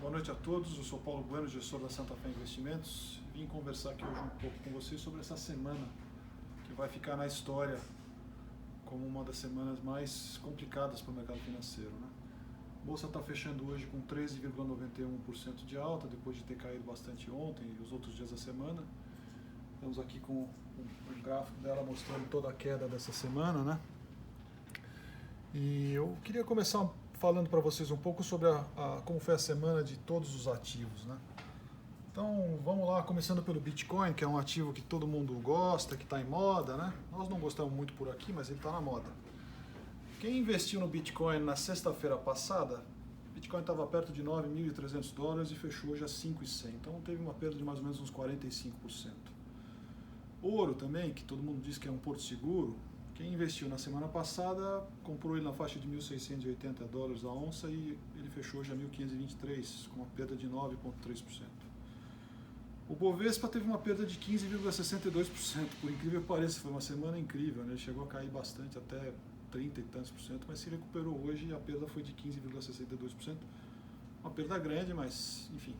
Boa noite a todos, eu sou Paulo Bueno, gestor da Santa Fé Investimentos. Vim conversar aqui hoje um pouco com vocês sobre essa semana que vai ficar na história como uma das semanas mais complicadas para o mercado financeiro, né? A Bolsa está fechando hoje com 13,91% de alta, depois de ter caído bastante ontem e os outros dias da semana. Estamos aqui com um gráfico dela mostrando toda a queda dessa semana, né? E eu queria começar falando para vocês um pouco sobre como foi a semana de todos os ativos, né? Então vamos lá, começando pelo Bitcoin, que é um ativo que todo mundo gosta, que está em moda, né? Nós não gostamos muito por aqui, mas ele está na moda. Quem investiu no Bitcoin na sexta-feira passada, o Bitcoin estava perto de $9.300 e fechou hoje a 5.100, então teve uma perda de mais ou menos uns 45%. Ouro também, que todo mundo diz que é um porto seguro, quem investiu na semana passada comprou ele na faixa de $1.680 a onça e ele fechou hoje a 1.523, com uma perda de 9,3%. O Bovespa teve uma perda de 15,62%, por incrível que pareça, foi uma semana incrível, né? Ele chegou a cair bastante, até 30 e tantos por cento, mas se recuperou hoje e a perda foi de 15,62%. Uma perda grande, mas enfim,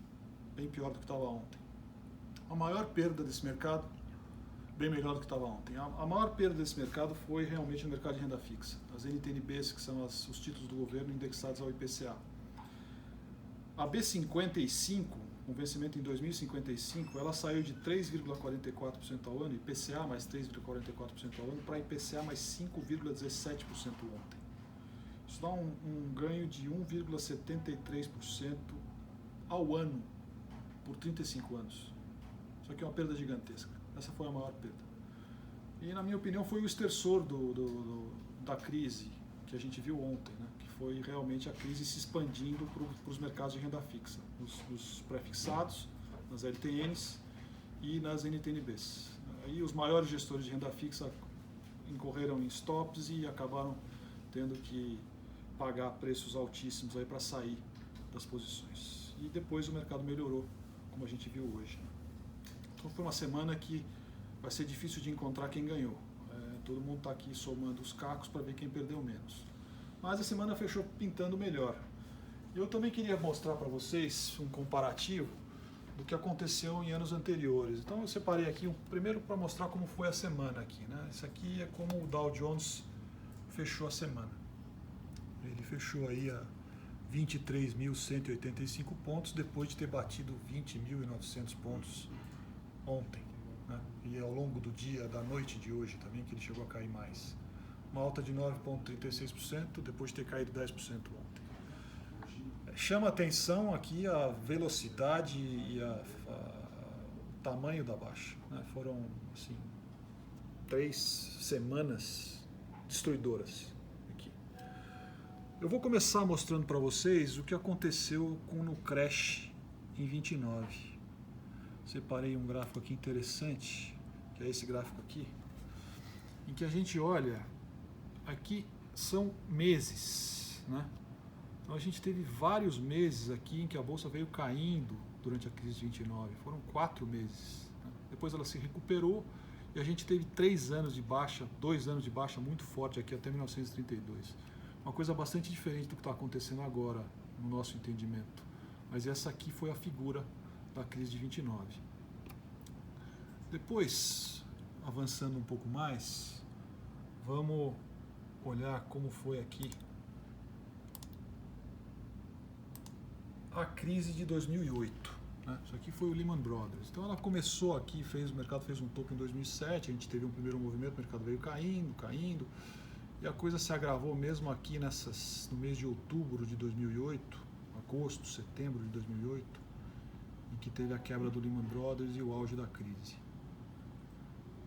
bem pior do que estava ontem. A maior perda desse mercado, bem melhor do que estava ontem. A maior perda desse mercado foi realmente no mercado de renda fixa. As NTN-Bs, que são os títulos do governo indexados ao IPCA. A B55, com vencimento em 2055, ela saiu de 3,44% ao ano, IPCA mais 3,44% ao ano, para IPCA mais 5,17% ontem. Isso dá um ganho de 1,73% ao ano por 35 anos. Isso aqui é uma perda gigantesca. Essa foi a maior perda. E, na minha opinião, foi o estertor da crise que a gente viu ontem, né? Que foi realmente a crise se expandindo para os mercados de renda fixa, nos pré-fixados, nas LTNs e nas NTNBs. Aí os maiores gestores de renda fixa incorreram em stops e acabaram tendo que pagar preços altíssimos aí para sair das posições. E depois o mercado melhorou, como a gente viu hoje, né? Então foi uma semana que vai ser difícil de encontrar quem ganhou. Todo mundo está aqui somando os cacos para ver quem perdeu menos. Mas a semana fechou pintando melhor. E eu também queria mostrar para vocês um comparativo do que aconteceu em anos anteriores. Então eu separei aqui primeiro para mostrar como foi a semana aqui, né? Isso aqui é como o Dow Jones fechou a semana. Ele fechou aí a 23.185 pontos depois de ter batido 20.900 pontos ontem, né? E ao longo do dia, da noite de hoje também, que ele chegou a cair mais. Uma alta de 9,36% depois de ter caído 10% ontem. Chama atenção aqui a velocidade e o tamanho da baixa, né? Foram, assim, 3 semanas destruidoras aqui. Eu vou começar mostrando para vocês o que aconteceu no crash em 29. Separei um gráfico aqui interessante, que é esse gráfico aqui, em que a gente olha, aqui são meses, né? Então a gente teve vários meses aqui em que a Bolsa veio caindo durante a crise de 29, foram 4 meses, né? Depois ela se recuperou e a gente teve 3 anos de baixa, 2 anos de baixa muito forte aqui até 1932. Uma coisa bastante diferente do que está acontecendo agora, no nosso entendimento. Mas essa aqui foi a figura da crise de 29. Depois, avançando um pouco mais, vamos olhar como foi aqui a crise de 2008. Né? Isso aqui foi o Lehman Brothers. Então ela começou aqui, o mercado fez um topo em 2007, a gente teve um primeiro movimento, o mercado veio caindo, e a coisa se agravou mesmo aqui no mês de outubro de 2008, agosto, setembro de 2008, em que teve a quebra do Lehman Brothers e o auge da crise.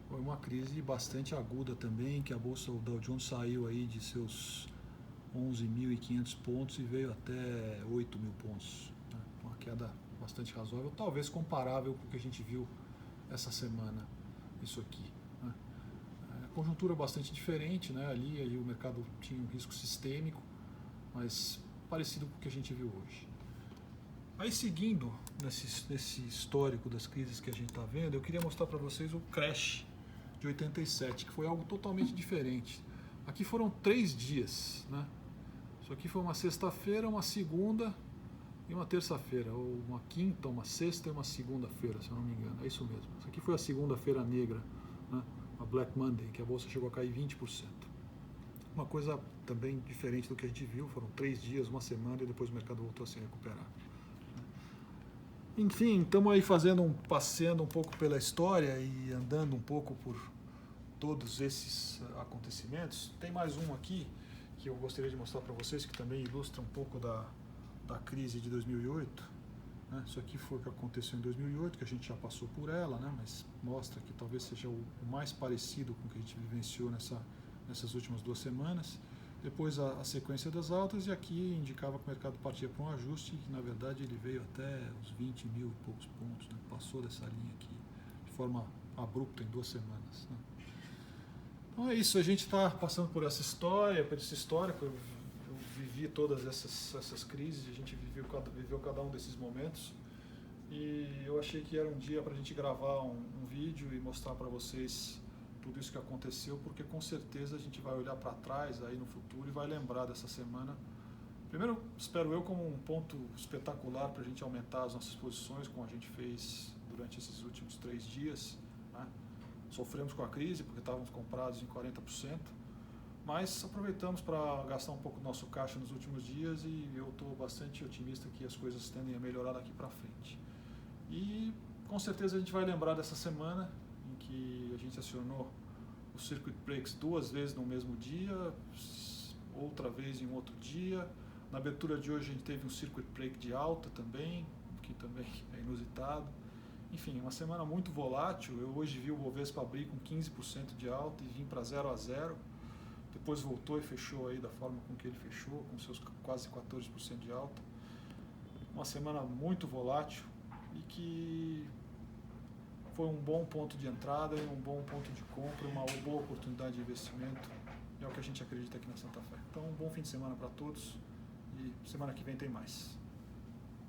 Foi uma crise bastante aguda também, que a Bolsa, o Dow Jones saiu aí de seus 11.500 pontos e veio até 8.000 pontos. Né? Uma queda bastante razoável, talvez comparável com o que a gente viu essa semana, isso aqui. Né? A conjuntura bastante diferente, né? Ali o mercado tinha um risco sistêmico, mas parecido com o que a gente viu hoje. Aí, seguindo nesse histórico das crises que a gente está vendo, eu queria mostrar para vocês o crash de 87, que foi algo totalmente diferente. Aqui foram 3 dias, né? Isso aqui foi uma sexta-feira, uma segunda e uma terça-feira, ou uma quinta, uma sexta e uma segunda-feira, se eu não me engano. É isso mesmo. Isso aqui foi a segunda-feira negra, né? A Black Monday, que a bolsa chegou a cair 20%. Uma coisa também diferente do que a gente viu, foram 3 dias, uma semana, e depois o mercado voltou a se recuperar. Enfim, estamos aí passeando um pouco pela história e andando um pouco por todos esses acontecimentos. Tem mais um aqui que eu gostaria de mostrar para vocês, que também ilustra um pouco da crise de 2008. Né? Isso aqui foi o que aconteceu em 2008, que a gente já passou por ela, né? Mas mostra que talvez seja o mais parecido com o que a gente vivenciou nessas últimas 2 semanas. Depois a sequência das altas, e aqui indicava que o mercado partia para um ajuste, e na verdade ele veio até os 20 mil e poucos pontos, né? Passou dessa linha aqui de forma abrupta em 2 semanas. Né? Então é isso, a gente está passando por essa história, por esse histórico. Eu vivi todas essas crises, a gente viveu cada um desses momentos, e eu achei que era um dia para a gente gravar um vídeo e mostrar para vocês tudo isso que aconteceu, porque com certeza a gente vai olhar para trás aí no futuro e vai lembrar dessa semana. Primeiro, espero eu, como um ponto espetacular para a gente aumentar as nossas posições, como a gente fez durante esses últimos 3 dias. Né? Sofremos com a crise porque estávamos comprados em 40%, mas aproveitamos para gastar um pouco do nosso caixa nos últimos dias, e eu estou bastante otimista que as coisas tendem a melhorar daqui para frente. E com certeza a gente vai lembrar dessa semana em que a gente acionou o Circuit Breaks 2 vezes no mesmo dia, outra vez em um outro dia. Na abertura de hoje a gente teve um Circuit Break de alta também, que também é inusitado. Enfim, uma semana muito volátil. Eu hoje vi o Bovespa abrir com 15% de alta e vim para 0 a 0. Depois voltou e fechou aí da forma com que ele fechou, com seus quase 14% de alta. Uma semana muito volátil e que foi um bom ponto de entrada e um bom ponto de compra, uma boa oportunidade de investimento. É o que a gente acredita aqui na Santa Fé. Então, um bom fim de semana para todos, e semana que vem tem mais.